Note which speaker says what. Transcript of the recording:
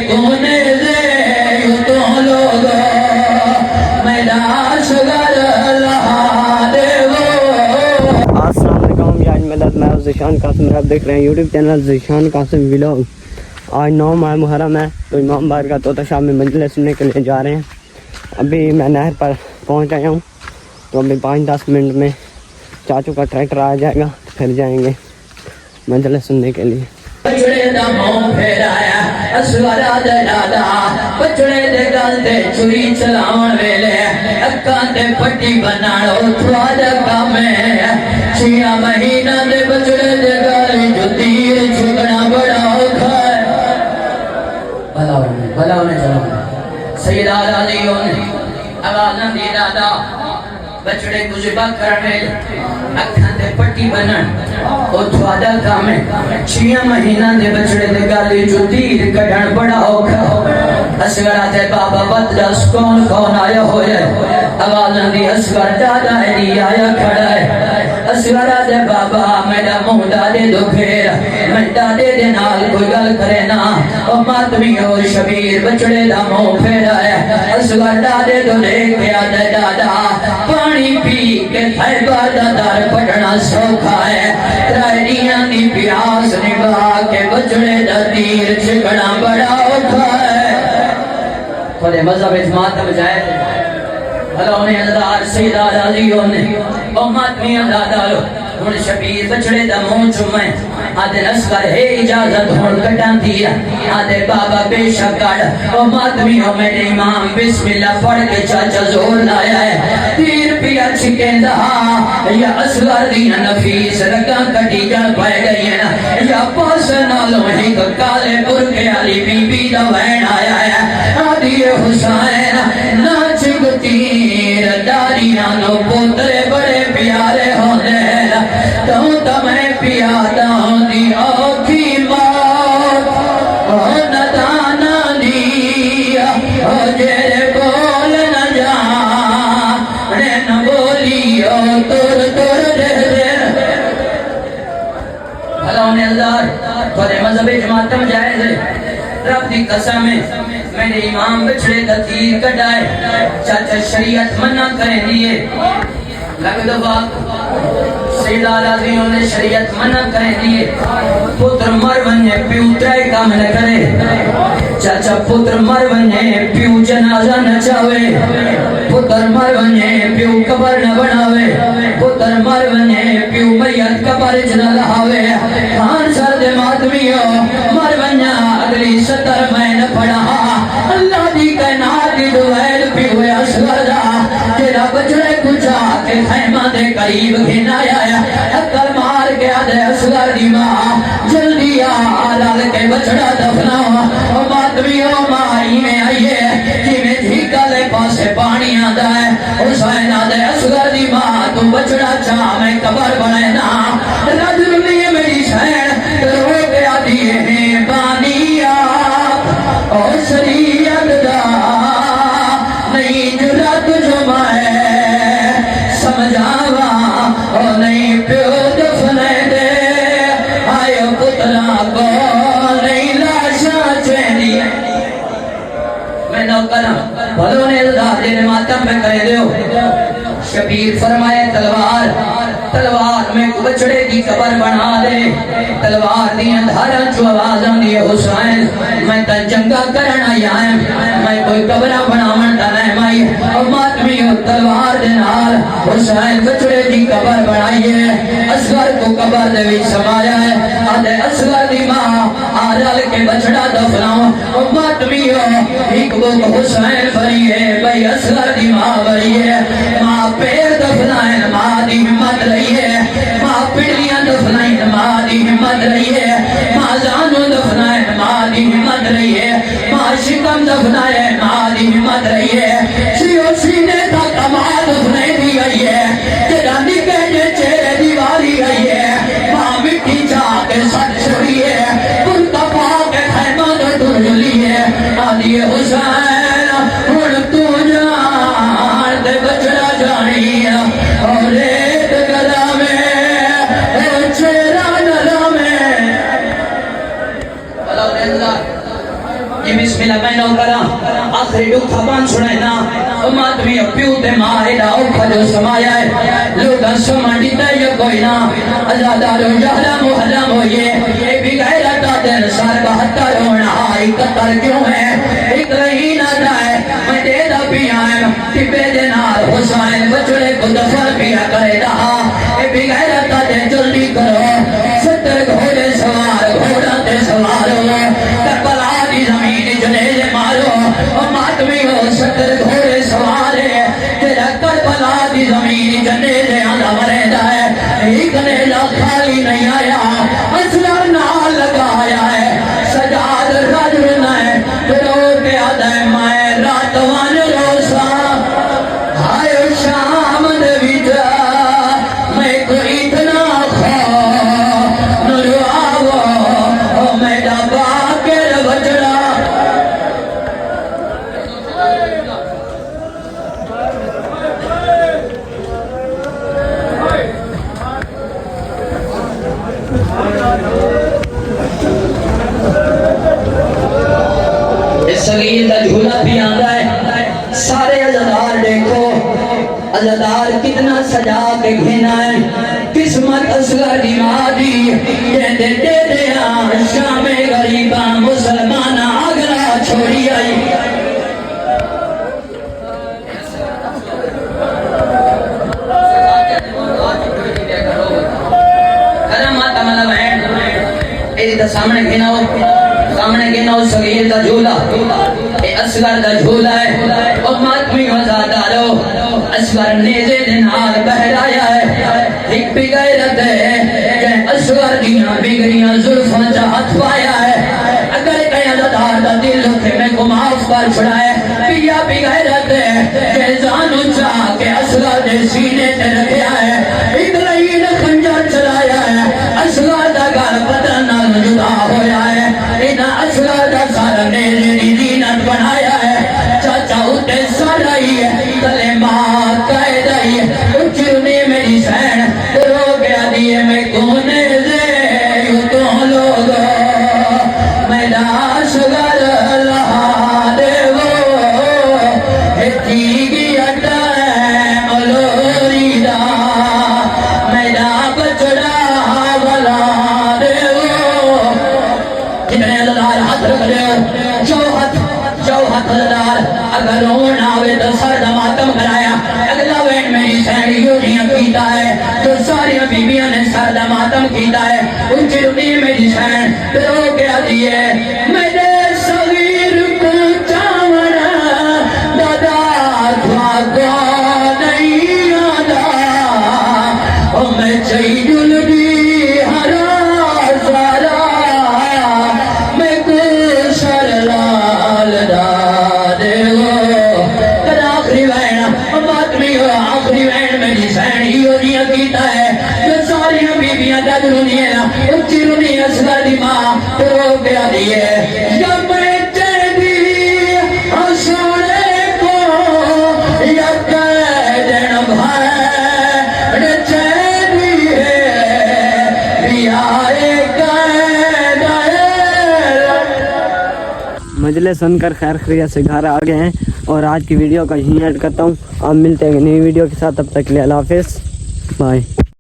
Speaker 1: کونے سے یوں تو لوگ میرا شگر لہا دے وہ۔
Speaker 2: السلام علیکم، یہ مدد میں ذیشان قاسم، آپ دیکھ رہے ہیں YouTube channel Zeeshan Qasim vlog. آج 9 ماہ محرم ہے تو امام بار کا طوطا شاہ میں مجلس سننے کے لیے جا رہے ہیں۔ ابھی میں نہر پر پہنچ آیا ہوں تو ابھی 5-10 منٹ میں چاچو کا ٹریکٹر آ جائے گا، پھر جائیں گے مجلس سننے کے لیے۔
Speaker 1: بچڑے دا منہ پھیرایا اسورا دے دادا، بچڑے دے گل تے چھری چلاون ویلے اکاں تے پٹی بناڑو تھوڑا کام ہے۔ 6 مہینہ دے بچڑے دے گل جو تیر چھکنا بڑا اوکھا ہے۔ بھلا ہونے چلاؤں سیدہ راضیوں نے آوازاں دی دادا بچڑے کو ذبح کرنے اکھاں تے پٹی بنن او تھوڑا کام ہے۔ 6 مہینہ دے بچڑے دے گالی جو تیر کڈن بڑا اوکھا اصغر تے بابا بدرس کون کون آیا ہویا ہے؟ آوازاں دی اصغر دادا ایڈی آیا کھڑا ہے۔ اصغر تے بابا میرا منہ دادے دو پھیر، میں دادے دے نال کوئی گل کرے نا او ماتمی اور شبیر بچڑے دا منہ پھیرا ہے۔ اصغر دادے دو لے کے آدھے دادا پانی پی کے خیبہ دا دار پڑھنا سوکھا ہے۔ ترائیاں دی پیاس نگاہ کے بچڑے دا تیر چھکنا بڑا اوکھا ہے۔ خودے مذہب ماتم جائے بھلا انہیں ازدار سیدہ راضیوں نے او ماتمیاں دادا لو ہن شبیر بچڑے دا منہ چمیں آدھے اصغر ہے اجازت ہن کٹان دیا آدھے بابا بے شکڑ او ماتمیوں میرے امام بسم اللہ پڑھ کے چاچا زور لایا ہے۔ تیر پیا چھکیں دہا یا اصغر دیا نفیس رکھاں کٹی جان پائے گئی ہے نا یا پاس نالوں ہی کالے برکے علی بی بی دا وین آیا ہے۔ آدھی حسین ناچ تیر داریاں نو پوترے بڑے پیارے ہونے تو تمہیں پیادا دی اوکھی موت او ندانا دیا او جیرے بول نہ جانے نہ بولی او تر تر دے دے۔ بھلا انہیں اللہ تھوڑے مذہب جماعتم جائز ہے۔ رب دی قسم ہے میرے امام بچڑے دا تیر کٹائے چاچا شریعت منع کریں دیئے لگ دو بات سیدہ راضیوں نے شریعت منع کریں دیئے۔ پتر مر بننے پیو ترائی کام نہ کرے چاچا پتر مر بننے پیو جنازہ نہ چاہوے، پتر مر بننے پیو قبر نہ بناوے، پتر مر بننے پیو میت قبر جنہ لہاوے۔ خان سرد ماتمیوں مر بننا اگلی 70 میں نہ پڑھا اللہ دی کائنات دی دوائل پیو اصغر دا تیرا بچڑے کچھا کے خیمہ دے قریب گھنایا ہے۔ اکل مار گیا دے اصغر دی ماں جلدی آلال کے بچڑا دفناؤ او ماتمیوں مائی میں آئیے جی میں جھیکا لے پاسے پانی آدھا ہے حسین آدھے اصغر دی ماں تو بچڑا چاہ میں قبر بنے نا رد رمیے میری شہر رو گیا دیئے ہیں بانی آپ اور شریعت دا نہیں جرات جو میں سمجھاوا اور نہیں پیو دفنے دے آئے پترا کو نہیں لاشا چینی۔ میں نوکرم بھلوں نے اللہ دے ماتم میں کرے دیو۔ شبیر فرمائے تلوار میں بچڑے کی قبر بنا دے، تلوار دی اندھارا جو آوازاں دیے حسین میں تا جنگا کرنا یائیں میں کوئی قبرہ بناون تا نہیں مائی اور ماتمی تلوار دے نال حسین بچڑے کی قبر بنائیے۔ اصغر کو قبر دے بھی سمایا ہے آدھے اصغر دی ماں آرال کے بچڑا دفناؤں اور ماتمی ایک بک حسین بھریے بھئی اصغر دی ماں بھریے ماں پیر دفنائیں ماں دی ہمت رہی ہے، ماں پڑیاں دفنائیں ماں دی ہمت رہی ہے، ماں زانو دفنائیں ماں دی ہمت رہی ہے، ماں شکم دفنائیں ماں دی ہمت رہی ہے، سیو سینے تا کمال دفنائیں دی گئی ہے، تیرا نکے جے چہرے دیواری گئی ہے، ماں مٹی چاہ کے سٹ چھوڑی ہے، پرتا پا کے خیمہ دے ٹر جلی ہے۔ آدھی حسین ہن تو جان دے بچڑا جانی اور ایک گلا میں چہرہ نرم ہے۔ کہ بسم اللہ میں نو کرا آخری دکھا بان سنائنا ماتمی اپیو تے ماہی دا اوکھا جو سمایا ہے لوگا سما دیتا یا کوئی نا ازادارو جہلا محلہ ہوئے اے بھی غیرتا دن سار بہتا رونا ایک قطر کیوں ہے ایک رہین آتا ہے میں دے دا پیا ہے ٹپے دنار حسین بچڑے کو دفر پیا کرے رہا اے بھی غیرتا دن جلدی کرو ستر گھوڑے سوار گھوڑا تے سوارو کربلا دی زمین جنیل مارو ماتمی ہو ستر گھوڑے سوارے تیرا کربلا دی زمین جنیل آدھا مرے دائے ایک نیلہ خالی نہیں آیا اسلام نہ لگایا ہے سجاد رجل نائے رو کے آدھے مائے راتوان روسا آئے شام دویجا میں کو اتنا خواہ نرو آوہ میں ڈبا کر بچڑا اس صغیر کا جھولا بھی آندا ہے سارے عزادار دیکھو عزادار کتنا سجا کے گھنا ہے قسمت اصغر دی مادی دے دے دے دے شام غریبہ مسلمان آگرہ چھوڑی آئی سامنے گنا ہو صغیر دا جھولا اے اصغر دا جھولا ہے اور ماتمی وزادارو اصغر نیزے دنال بہرایا ہے ایک بھی غیرت ہے کہ اصغر دیاں بگریاں ظلفاں چاہت پایا ہے اگر کہیں عزادار دا دل اٹھے میں کو معاف کر چھڑائے پیا بھی غیرت ہے کہ زانو چاہ کے اصغر دے سینے تے رکھیا ہے ایک لئین خنجر چلایا ہے اصغر دا گھر پتن نال جدا ہویا ہے اینا اصغر دا سارا نیزے دی زینت بنایا ہے چاچا اٹھے سرائی ہے تلے ماں قائد آئی ہے اچھرنی میری سین رو گیا دیئے میں کونے سے یوں تو لوگو میں دا اصغر لہا دے وہ ہتی گیا ٹائم لوری دا میں دا بچڑا بلا دے وہ جتنے عزادار ہاتھ رکھ لے ہو جو ہاتھ عزادار اگر رونا ہوئے تو سرد ماتم کرایا اگلا وین میری سینڈ یونیاں کیتا ہے جو ساری بیبیاں نے سرد ماتم کیتا ہے ان چرنی میری سینڈ رو کیا دیئے میرے صغیر کو چاونا دادا دھواگا نہیں آدھا او میں چاہی جلدی اصغر دی ماں رو گیا دیئے یا میں چیدی حسونے کو یا قیدن بھائی چیدی ہے بیائے قید
Speaker 2: مجلس سن کر خیر خیریت سے گھر آ گئے ہیں اور آج کی ویڈیو کا یہیں ایڈ کرتا ہوں اب ملتے ہیں نئی ویڈیو کے ساتھ تب تک کے لیے اللہ حافظ بائے